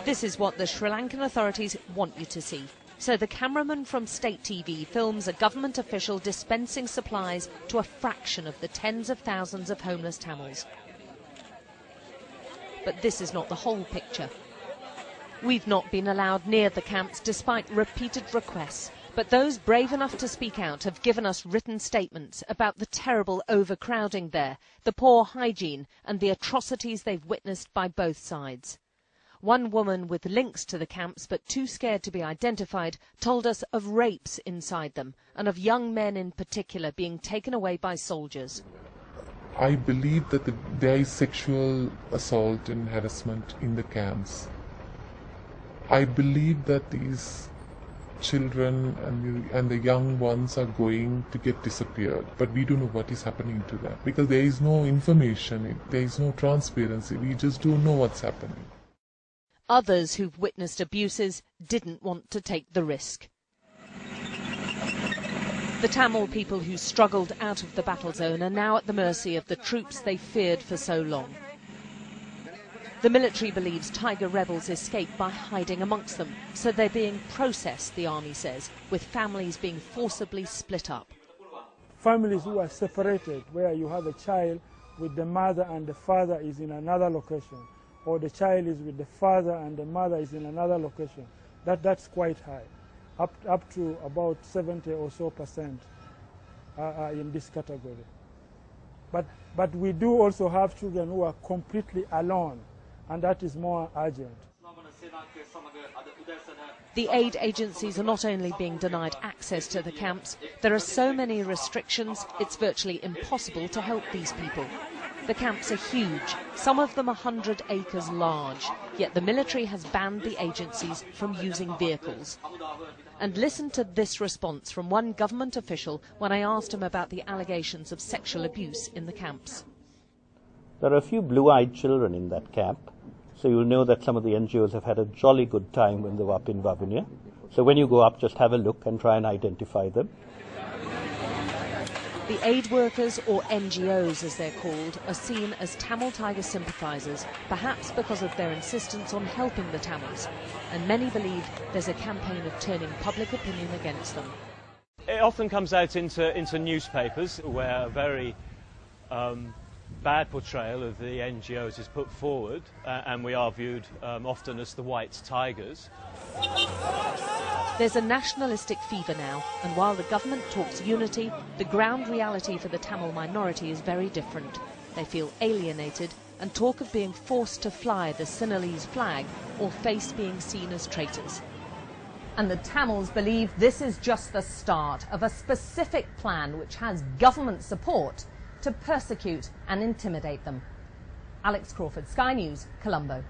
This is what the Sri Lankan authorities want you to see. So the cameraman from State TV films a government official dispensing supplies to a fraction of the tens of thousands of homeless Tamils. But this is not the whole picture. We've not been allowed near the camps despite repeated requests, but those brave enough to speak out have given us written statements about the terrible overcrowding there, the poor hygiene and the atrocities they've witnessed by both sides. One woman with links to the camps but too scared to be identified told us of rapes inside them and of young men in particular being taken away by soldiers. I believe that there is sexual assault and harassment in the camps. I believe that these children and the young ones are going to get disappeared, but we don't know what is happening to them because there is no information, there is no transparency, we just don't know what's happening. Others who've witnessed abuses didn't want to take the risk. The Tamil people who struggled out of the battle zone are now at the mercy of the troops they feared for so long. The military believes Tiger rebels escaped by hiding amongst them, so they're being processed, the army says, with families being forcibly split up. Families who are separated, where you have a child with the mother and the father is in another location, or the child is with the father and the mother is in another location, that's quite high. Up to about 70 or so % are in this category. But we do also have children who are completely alone, and that is more urgent. The aid agencies are not only being denied access to the camps, there are so many restrictions it's virtually impossible to help these people. The camps are huge, some of them 100 acres large, yet the military has banned the agencies from using vehicles. And listen to this response from one government official when I asked him about the allegations of sexual abuse in the camps. There are a few blue-eyed children in that camp, so you'll know that some of the NGOs have had a jolly good time when they were up in Vavunia. So when you go up, just have a look and try and identify them. The aid workers, or NGOs as they're called, are seen as Tamil Tiger sympathisers, perhaps because of their insistence on helping the Tamils. And many believe there's a campaign of turning public opinion against them. It often comes out into newspapers where a very bad portrayal of the NGOs is put forward, and we are viewed often as the white tigers. There's a nationalistic fever now, and while the government talks unity, the ground reality for the Tamil minority is very different. They feel alienated and talk of being forced to fly the Sinhalese flag or face being seen as traitors. And the Tamils believe this is just the start of a specific plan which has government support to persecute and intimidate them. Alex Crawford, Sky News, Colombo.